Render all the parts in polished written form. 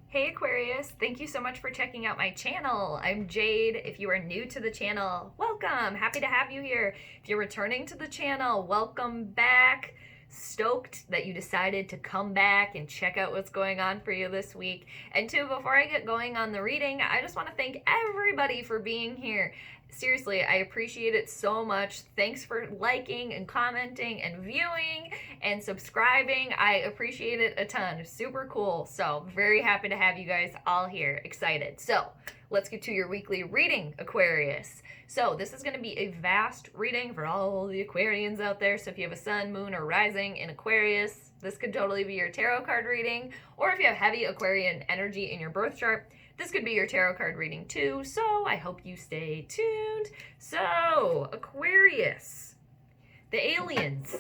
Hey Aquarius, thank you so much for checking out my channel. I'm Jade. If you are new to the channel, welcome. Happy to have you here. If you're returning to the channel, welcome back. Stoked that you decided to come back and check out what's going on for you this week. And two, before I get going on the reading, I just want to thank everybody for being here. Seriously, I appreciate it so much. Thanks for liking and commenting and viewing and subscribing. I appreciate it a ton. Super cool. So very happy to have you guys all here. Excited. So let's get to your weekly reading, Aquarius. So this is going to be a vast reading for all the Aquarians out there. So if you have a sun, moon, or rising in Aquarius, this could totally be your tarot card reading. Or if you have heavy Aquarian energy in your birth chart, this could be your tarot card reading too, so I hope you stay tuned. So, Aquarius, the aliens,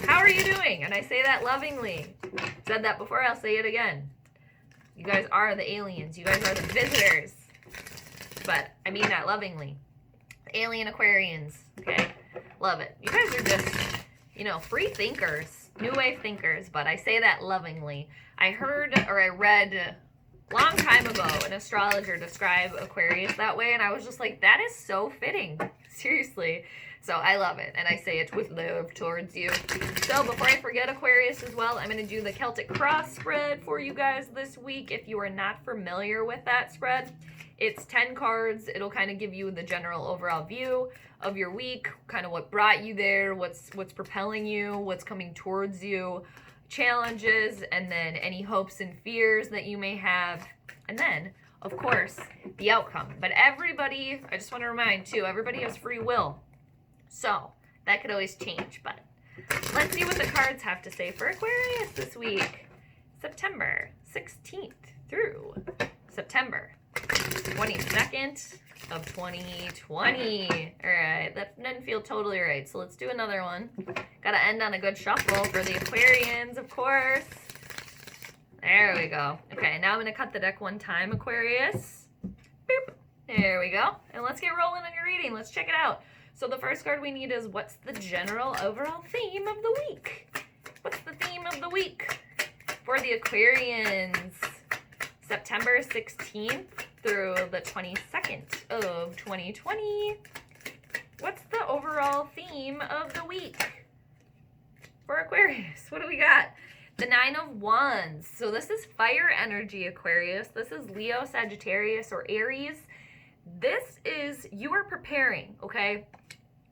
how are you doing? And I say that lovingly. Said that before, I'll say it again. You guys are the aliens. You guys are the visitors. But I mean that lovingly. Alien Aquarians, okay? Love it. You guys are just, free thinkers, new wave thinkers, but I say that lovingly. I read long time ago an astrologer describe Aquarius that way, and I was just like, that is so fitting. Seriously. So I love it, and I say it with love towards you. So before I forget Aquarius as well, I'm going to do the Celtic cross spread for you guys this week. If you are not familiar with that spread, it's 10 cards. It'll kind of give you the general overall view of your week, kind of what brought you there, what's propelling you, what's coming towards you, challenges, and then any hopes and fears that you may have, and then of course the outcome. But everybody, I just want to remind too, everybody has free will, so that could always change. But let's see what the cards have to say for Aquarius this week, September 16th through September 22nd of 2020. All right, that didn't feel totally right, so let's do another one. Gotta end on a good shuffle for the Aquarians, of course. There we go. Okay, now I'm gonna cut the deck one time, Aquarius. Boop. There we go. And let's get rolling on your reading. Let's check it out. So the first card we need is, what's the general overall theme of the week? What's the theme of the week for the Aquarians? September 16th through the 22nd of 2020. What's the overall theme of the week for Aquarius? What do we got? The 9 of Wands. So this is fire energy, Aquarius. This is Leo, Sagittarius, or Aries. This is, you are preparing, okay?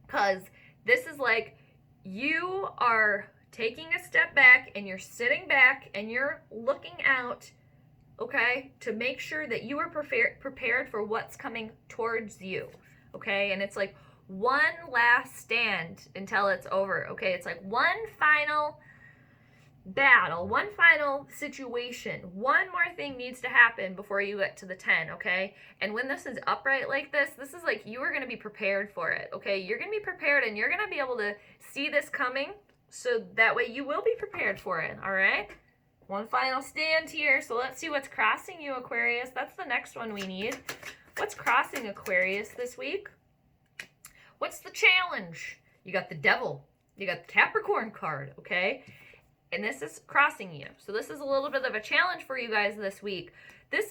Because this is like, you are taking a step back and you're sitting back and you're looking out, okay, to make sure that you are prepared for what's coming towards you, okay? And it's like one last stand until it's over, okay? It's like one final battle, one final situation, one more thing needs to happen before you get to the 10, okay? And when this is upright like this is like, you are going to be prepared for it, okay? You're going to be prepared, and you're going to be able to see this coming, so that way you will be prepared for it, all right? One final stand here. So let's see what's crossing you, Aquarius. That's the next one we need. What's crossing Aquarius this week? What's the challenge? You got the Devil. You got the Capricorn card, okay? And this is crossing you. So this is a little bit of a challenge for you guys this week. This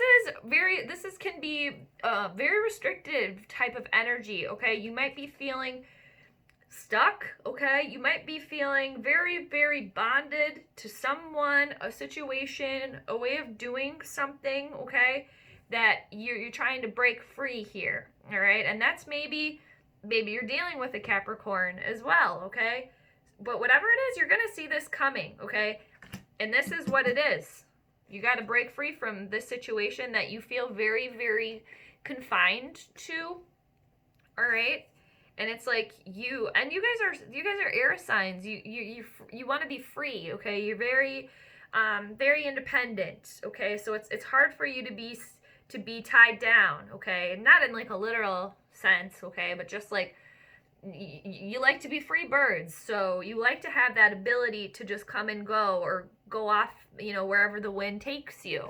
can be a very restrictive type of energy, okay? You might be feeling stuck, okay? You might be feeling very, very bonded to someone, a situation, a way of doing something, okay? That you're trying to break free here, all right? And that's maybe you're dealing with a Capricorn as well, okay? But whatever it is, you're going to see this coming, okay? And this is what it is. You got to break free from this situation that you feel very, very confined to, all right? And it's like you guys are air signs. You want to be free, okay? You're very very independent, okay? So it's hard for you to be tied down, okay? Not in like a literal sense, okay? But just like you like to be free birds. So you like to have that ability to just come and go, or go off, wherever the wind takes you.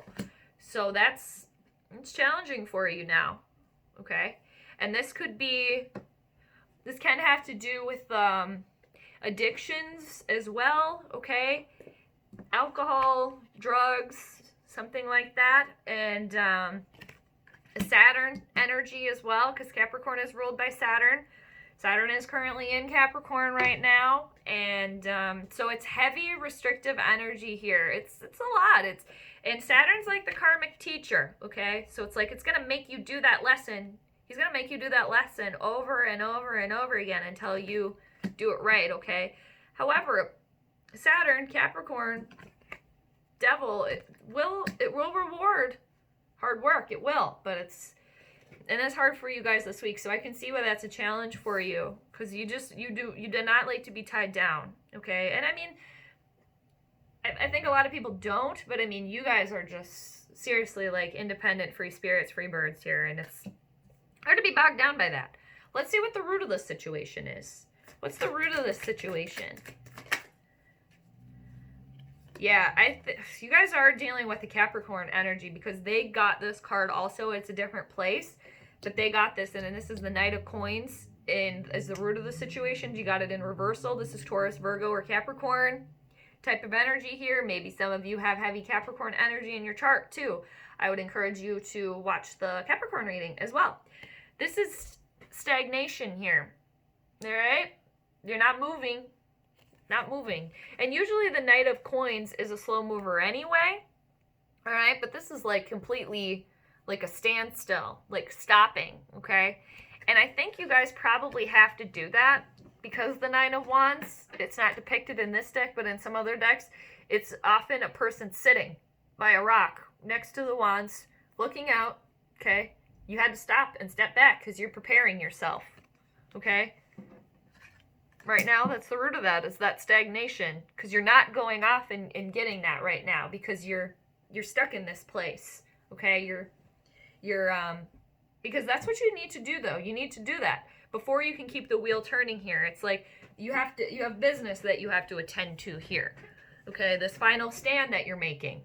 So it's challenging for you now, okay? And this can have to do with addictions as well, okay? Alcohol, drugs, something like that. And Saturn energy as well, because Capricorn is ruled by Saturn. Saturn is currently in Capricorn right now, and so it's heavy restrictive energy here. It's a lot. And Saturn's like the karmic teacher, okay? So it's like it's gonna make you do that lesson. He's gonna make you do that lesson over and over and over again until you do it right, okay? However, Saturn, Capricorn, Devil, it will reward hard work. It will, but it's hard for you guys this week, so I can see why that's a challenge for you, because you do not like to be tied down, okay? And I mean, I think a lot of people don't, but I mean, you guys are just seriously like independent, free spirits, free birds here, and it's hard to be bogged down by that. Let's see what the root of this situation is. What's the root of this situation? Yeah, you guys are dealing with the Capricorn energy, because they got this card also. It's a different place, but they got this, and this is the Knight of Coins, and as the root of the situation, you got it in reversal. This is Taurus, Virgo, or Capricorn type of energy here. Maybe some of you have heavy Capricorn energy in your chart too. I would encourage you to watch the Capricorn reading as well. This is stagnation here, all right? You're not moving. Not moving. And usually the Knight of Coins is a slow mover anyway. All right, but this is like completely like a standstill, like stopping, okay? And I think you guys probably have to do that, because the Nine of Wands, it's not depicted in this deck, but in some other decks, it's often a person sitting by a rock next to the wands, looking out, okay? You had to stop and step back because you're preparing yourself, okay? Right now, that's the root of that, is that stagnation, because you're not going off and getting that right now, because you're stuck in this place, okay? Because that's what you need to do, though. You need to do that before you can keep the wheel turning here. It's like you have business that you have to attend to here, okay? This final stand that you're making,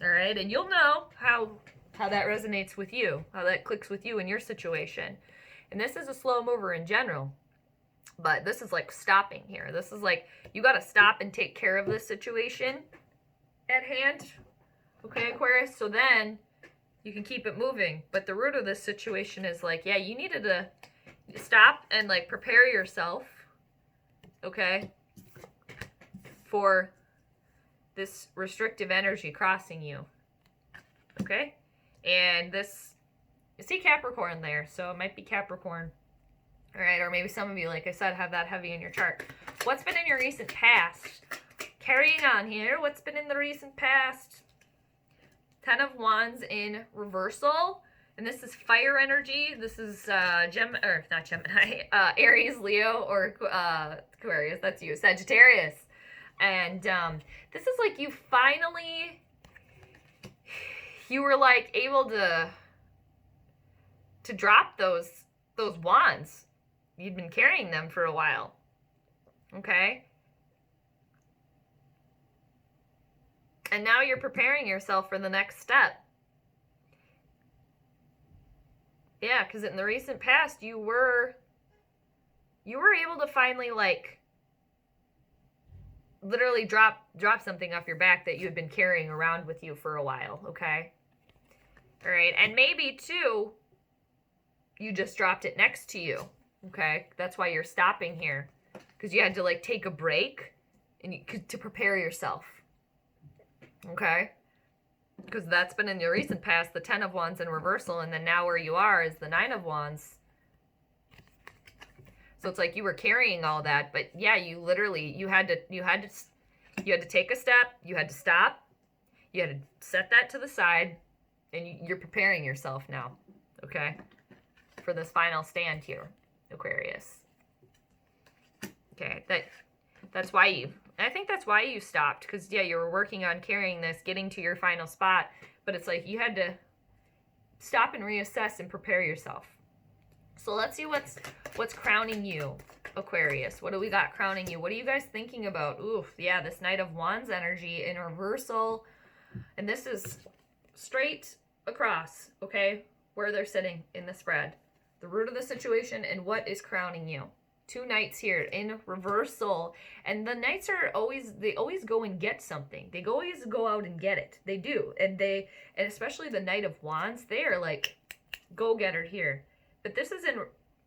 all right? And you'll know how that resonates with you, how that clicks with you in your situation. And this is a slow mover in general. But this is like stopping here. This is like, you got to stop and take care of this situation at hand. Okay, Aquarius? So then you can keep it moving. But the root of this situation is like, yeah, you needed to stop and like prepare yourself, okay, for this restrictive energy crossing you. Okay? And this, you see Capricorn there, so it might be Capricorn. All right, or maybe some of you, like I said, have that heavy in your chart. What's been in your recent past? Carrying on here, what's been in the recent past? Ten of Wands in reversal. And this is fire energy. This is not Gemini, Aries, Leo, or Aquarius. That's you, Sagittarius. And this is like you were like able to drop those wands. You'd been carrying them for a while, okay? And now you're preparing yourself for the next step. Yeah, because in the recent past, you were able to finally, like, literally drop something off your back that you had been carrying around with you for a while, okay? All right, and maybe, too, you just dropped it next to you. Okay, that's why you're stopping here, because you had to like take a break and to prepare yourself. Okay, because that's been in your recent past, the Ten of Wands in reversal, and then now where you are is the Nine of Wands. So it's like you were carrying all that, but yeah, you had to take a step, you had to stop, you had to set that to the side, and you're preparing yourself now. Okay, for this final stand here, Aquarius. Okay, that's why I think that's why you stopped, because yeah, you were working on carrying this, getting to your final spot, but it's like you had to stop and reassess and prepare yourself. So let's see what's crowning you, Aquarius. What do we got crowning you? What are you guys thinking about? Oof, yeah, this Knight of Wands energy in reversal, and this is straight across, okay, where they're sitting in the spread. The root of the situation and what is crowning you. 2 knights here in reversal. And the knights are always, they always go and get something. They always go out and get it. They do. And especially the Knight of Wands, they are like go-getter here. But this is in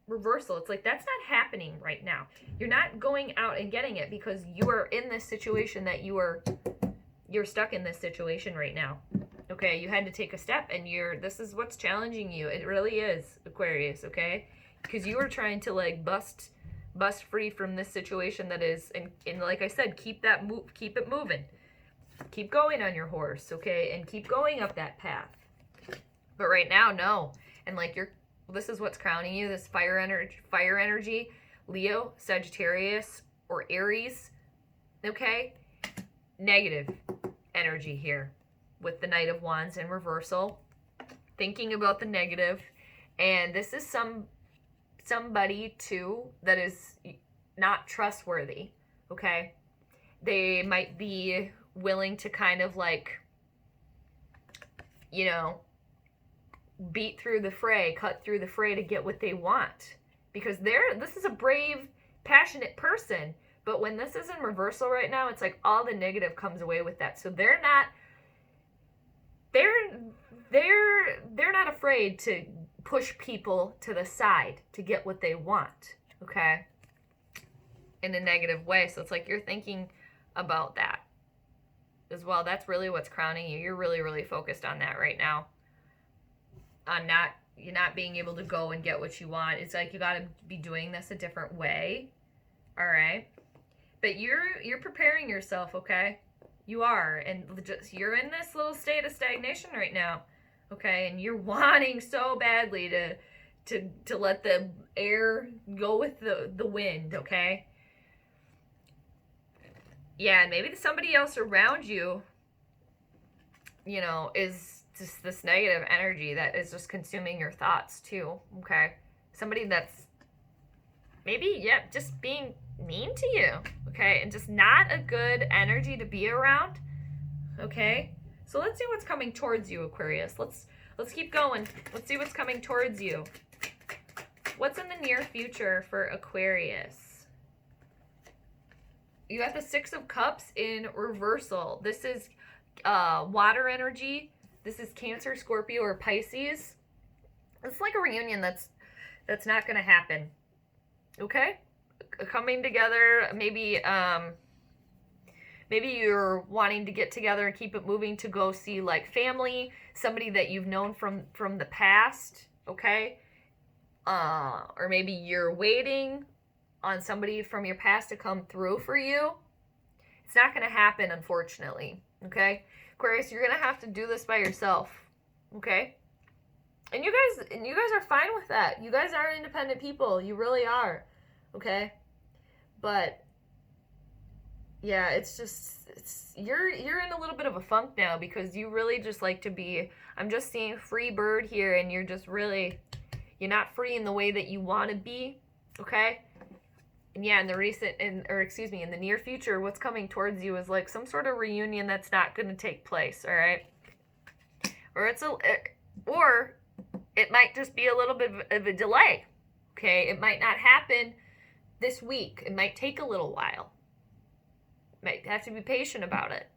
reversal. It's like that's not happening right now. You're not going out and getting it because you are in this situation that you're stuck in this situation right now. Okay, you had to take a step, and this is what's challenging you. It really is, Aquarius, okay? Because you are trying to like bust free from this situation that is, and like I said, keep it moving. Keep going on your horse, okay? And keep going up that path. But right now, no. And like this is what's crowning you, this fire energy, Leo, Sagittarius, or Aries, okay? Negative energy here with the Knight of Wands in reversal, thinking about the negative. And this is somebody too that is not trustworthy, okay? They might be willing to kind of like, you know, beat through the fray, cut through the fray to get what they want, because this is a brave, passionate person. But when this is in reversal right now, it's like all the negative comes away with that. So they're not afraid to push people to the side to get what they want, okay? In a negative way. So it's like you're thinking about that as well. That's really what's crowning you. You're really, really focused on that right now. On you're not being able to go and get what you want. It's like you got to be doing this a different way. All right? But you're preparing yourself, okay? You are, and you're in this little state of stagnation right now, okay? And you're wanting so badly to let the air go with the wind, okay? Yeah, and maybe somebody else around you, you know, is just this negative energy that is just consuming your thoughts too, okay? Somebody that's maybe, yeah, just being mean to you, okay? And just not a good energy to be around, okay? So let's see what's coming towards you, Aquarius. Let's keep going. Let's see what's coming towards you. What's in the near future for Aquarius? You got the 6 of Cups in reversal. This is water energy. This is Cancer, Scorpio, or Pisces. It's like a reunion that's not going to happen, okay? Coming together, maybe you're wanting to get together and keep it moving to go see like family, somebody that you've known from the past, okay? Or maybe you're waiting on somebody from your past to come through for you. It's not going to happen, unfortunately, okay? Aquarius, you're going to have to do this by yourself, okay? And you guys are fine with that. You guys are independent people. You really are, okay? But yeah, it's you're in a little bit of a funk now because you really just like to be, I'm just seeing free bird here, and you're just really, you're not free in the way that you want to be, okay? And yeah, in the near future, what's coming towards you is like some sort of reunion that's not going to take place, all right? Or it might just be a little bit of a delay, okay? It might not happen this week. It might take a little while. Might have to be patient about it.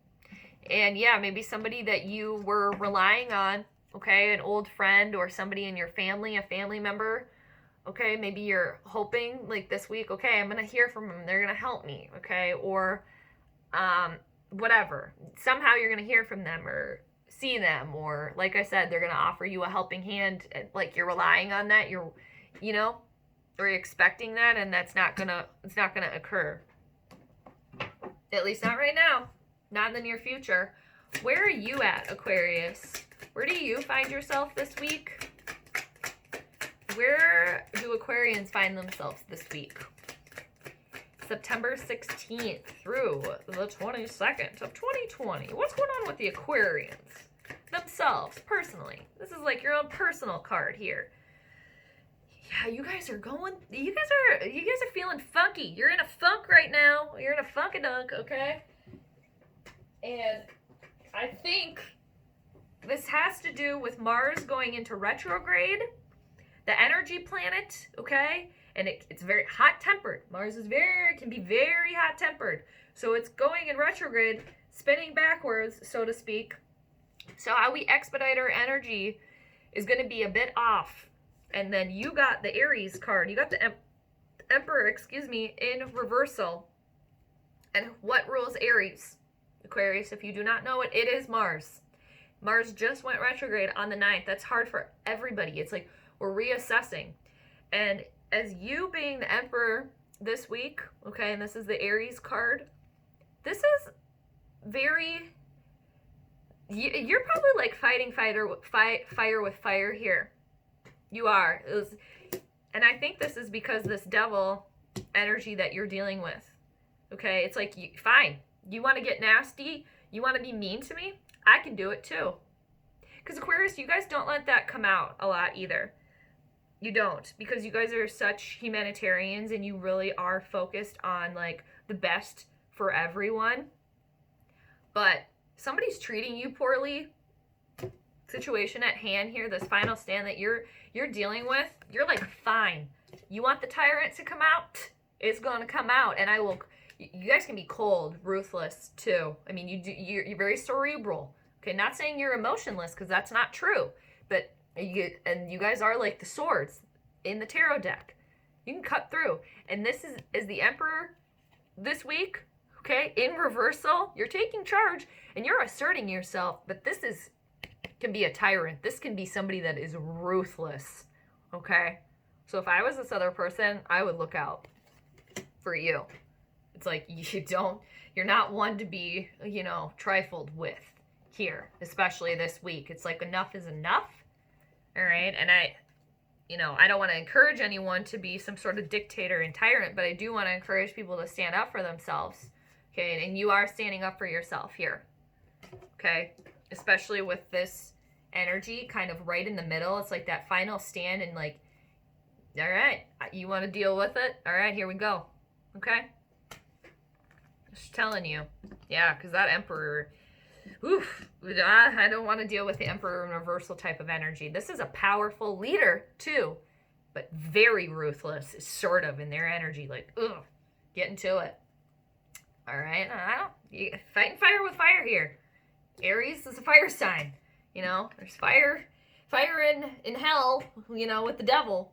And yeah, maybe somebody that you were relying on, okay, an old friend or somebody in your family, a family member, okay, maybe you're hoping like this week, okay, I'm going to hear from them. They're going to help me, okay, or whatever. Somehow you're going to hear from them or see them, or like I said, they're going to offer you a helping hand. Like you're relying on that, or you're expecting that, and it's not going to occur. At least not right now. Not in the near future. Where are you at, Aquarius? Where do you find yourself this week? Where do Aquarians find themselves this week? September 16th through the 22nd of 2020. What's going on with the Aquarians themselves, personally? This is like your own personal card here. Yeah, you guys are feeling funky. You're in a funk right now. You're in a funkadunk, okay? And I think this has to do with Mars going into retrograde, the energy planet, okay? and it's very hot-tempered. Mars is can be very hot-tempered. So it's going in retrograde, spinning backwards, so to speak. So how we expedite our energy is going to be a bit off. And then you got the Aries card. You got the Emperor, in reversal. And what rules Aries? Aquarius, if you do not know it, it is Mars. Mars just went retrograde on the 9th. That's hard for everybody. It's like we're reassessing. And as you being the Emperor this week, okay, and this is the Aries card, this is very... You're probably like fighting fire with fire here. You are. And I think this is because this devil energy that you're dealing with. Okay, it's like, fine. You want to get nasty? You want to be mean to me? I can do it too. Because Aquarius, you guys don't let that come out a lot either. You don't. Because you guys are such humanitarians and you really are focused on like the best for everyone. But somebody's treating you poorly. Situation at hand here, this final stand that you're dealing with, you're like, fine. You want the tyrant to come out? It's going to come out, and I will. You guys can be cold, ruthless too. I mean, you're very cerebral. Okay, not saying you're emotionless because that's not true, but you guys are like the swords in the tarot deck. You can cut through, and this is the Emperor this week. Okay, in reversal, you're taking charge and you're asserting yourself, but this can be a tyrant. This can be somebody that is ruthless. Okay, so if I was this other person, I would look out for you. It's like you're not one to be, trifled with here, especially this week. It's like enough is enough. All right, and I don't want to encourage anyone to be some sort of dictator and tyrant, but I do want to encourage people to stand up for themselves. Okay, and you are standing up for yourself here. Okay, especially with this energy kind of right in the middle. It's like that final stand and like, all right, you want to deal with it? All right, here we go. Okay? Just telling you. Yeah, because that Emperor, I don't want to deal with the Emperor in reversal type of energy. This is a powerful leader too, but very ruthless, sort of, in their energy. Like, get into it. All right? Fighting fire with fire here. Aries is a fire sign. There's fire in hell, with the devil,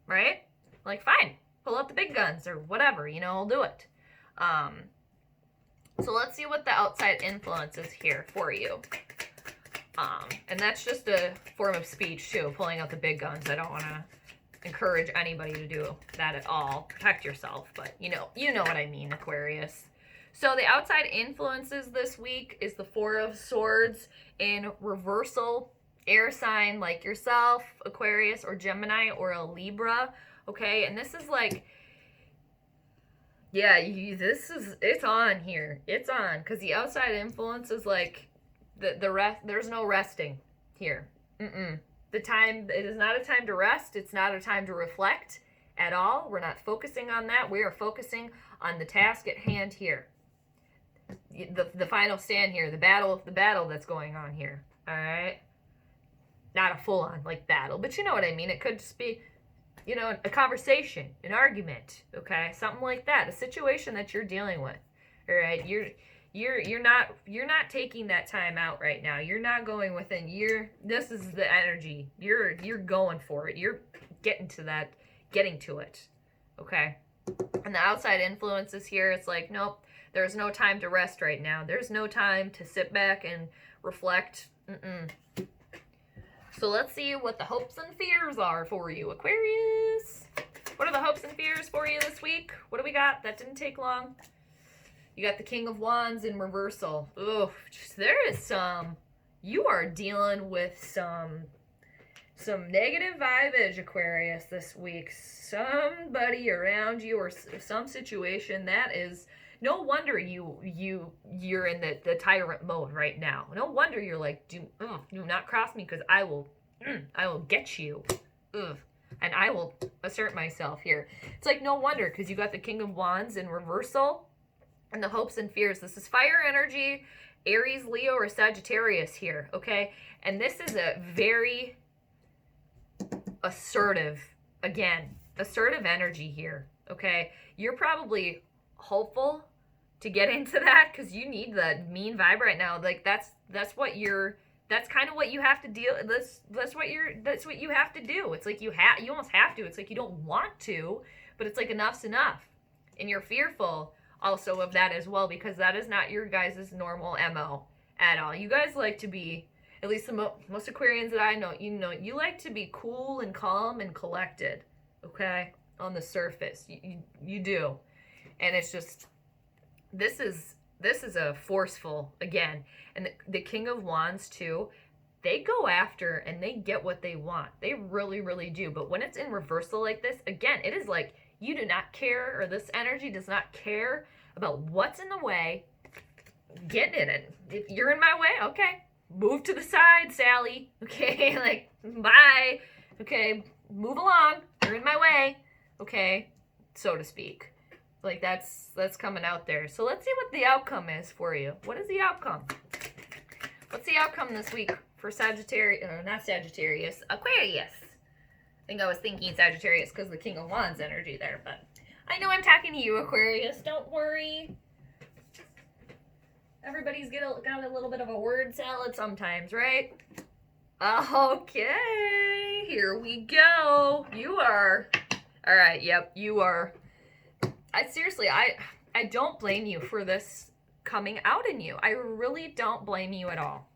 right? Like, fine, pull out the big guns or whatever, I'll do it. So let's see what the outside influence is here for you. And that's just a form of speech too, pulling out the big guns. I don't want to encourage anybody to do that at all. Protect yourself, but you know what I mean, Aquarius. So the outside influences this week is the Four of Swords in reversal. Air sign like yourself, Aquarius or Gemini or a Libra. Okay, and this is like, yeah, it's on here. It's on, because the outside influence is like the rest. There's no resting here. It is not a time to rest. It's not a time to reflect at all. We're not focusing on that. We are focusing on the task at hand here. The final stand here, the battle that's going on here. All right, not a full-on like battle, but you know what I mean. It could just be, a conversation, an argument, okay, something like that, a situation that you're dealing with. All right, you're not taking that time out right now. You're not going within. This is the energy. You're going for it. You're getting to it. Okay, and the outside influences here. It's like, nope. There's no time to rest right now. There's no time to sit back and reflect. So let's see what the hopes and fears are for you, Aquarius. What are the hopes and fears for you this week? What do we got? That didn't take long. You got the King of Wands in reversal. There is you are dealing with some negative vibage, Aquarius, this week. Somebody around you or some situation that is... No wonder you're in the tyrant mode right now. No wonder you're like, do not cross me, because I will get you, and I will assert myself here. It's like, no wonder, because you got the King of Wands in reversal, and the hopes and fears. This is fire energy, Aries, Leo, or Sagittarius here, okay? And this is a very assertive, again, assertive energy here, okay? You're probably hopeful to get into that because you need the mean vibe right now. Like that's kind of what you have to deal. That's what you have to do. It's like you almost have to. It's like you don't want to, but it's like enough's enough, and you're fearful also of that as well because that is not your guys' normal MO at all. You guys like to be, at least the most Aquarians that I know, you like to be cool and calm and collected, okay, on the surface. You do, and it's just this is a forceful again, and the King of Wands too. They go after and they get what they want. They really, really do. But when it's in reversal like this, again, it is like you do not care, or this energy does not care about what's in the way. Get in it. If you're in my way, okay, move to the side, Sally. Okay, like, bye. Okay, move along. You're in my way. Okay, so to speak. Like, that's coming out there. So let's see what the outcome is for you. What is the outcome? What's the outcome this week for Sagittarius? Not Sagittarius. Aquarius. I think I was thinking Sagittarius because the King of Wands energy there, but I know I'm talking to you, Aquarius. Don't worry. Everybody's got a little bit of a word salad sometimes, right? Okay, here we go. You are. All right, yep, you are. I don't blame you for this coming out in you. I really don't blame you at all.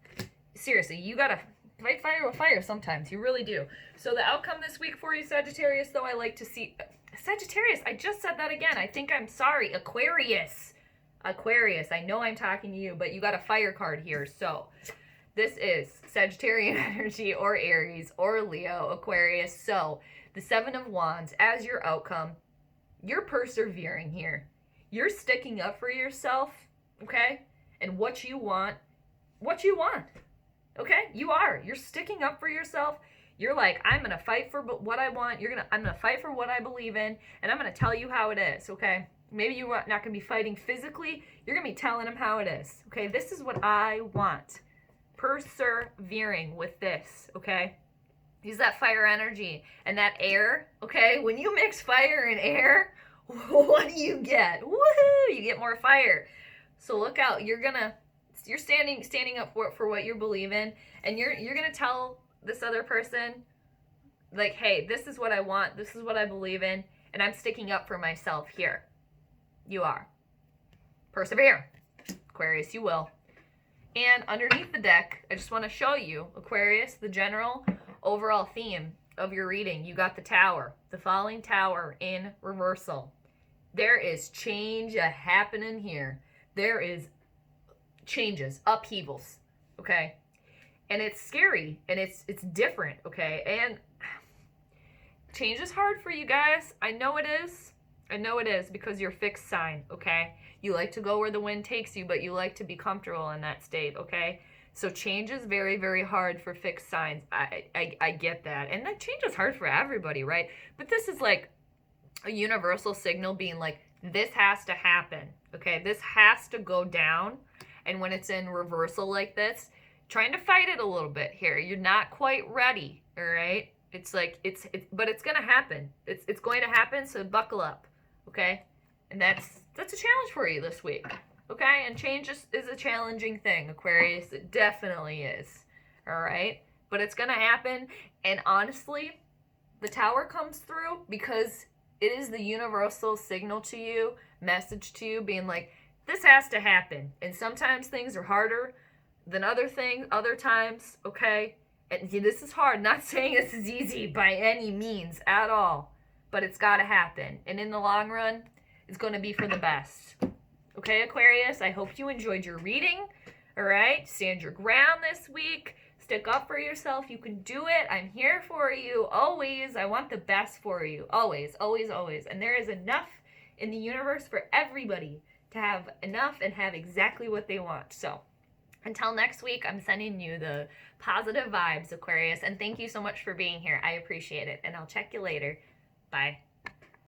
Seriously, you gotta fight fire with fire sometimes. You really do. So the outcome this week for you, Sagittarius, though, I like to see... Sagittarius, I just said that again. I think I'm sorry. Aquarius. Aquarius, I know I'm talking to you, but you got a fire card here. So this is Sagittarian energy or Aries or Leo, Aquarius. So the Seven of Wands as your outcome. You're persevering here. You're sticking up for yourself, okay? And what you want. Okay? You are. You're sticking up for yourself. You're like, I'm going to fight for what I want. I'm going to fight for what I believe in, and I'm going to tell you how it is, okay? Maybe you're not going to be fighting physically. You're going to be telling them how it is, okay? This is what I want. Persevering with this, okay? Use that fire energy and that air, okay? When you mix fire and air, what do you get? Woohoo! You get more fire. So look out. You're standing up for what you believe in, and you're going to tell this other person, like, hey, this is what I want. This is what I believe in, and I'm sticking up for myself here. You are. Persevere. Aquarius, you will. And underneath the deck, I just want to show you, Aquarius, the general overall theme of your reading. You got the Tower, the falling tower in reversal. There is change happening here. There is changes, upheavals, okay? And it's scary, and it's different, okay? And change is hard for you guys. I know it is. I know it is because you're fixed sign, okay? You like to go where the wind takes you, but you like to be comfortable in that state, okay? So change is very, very hard for fixed signs. I get that. And that change is hard for everybody, right? But this is like a universal signal being like, this has to happen, okay? This has to go down. And when it's in reversal like this, trying to fight it a little bit here. You're not quite ready, all right? It's like, but it's going to happen. It's going to happen, so buckle up. Okay? And that's a challenge for you this week. Okay? And change is a challenging thing, Aquarius. It definitely is. All right? But it's going to happen. And honestly, the Tower comes through because it is the universal signal to you, message to you, being like, this has to happen. And sometimes things are harder than other times, okay? And this is hard. Not saying this is easy by any means at all. But it's got to happen. And in the long run, it's going to be for the best. Okay, Aquarius? I hope you enjoyed your reading. All right? Stand your ground this week. Stick up for yourself. You can do it. I'm here for you. Always. I want the best for you. Always, always, always. And there is enough in the universe for everybody to have enough and have exactly what they want. So, until next week, I'm sending you the positive vibes, Aquarius. And thank you so much for being here. I appreciate it. And I'll check you later. Bye.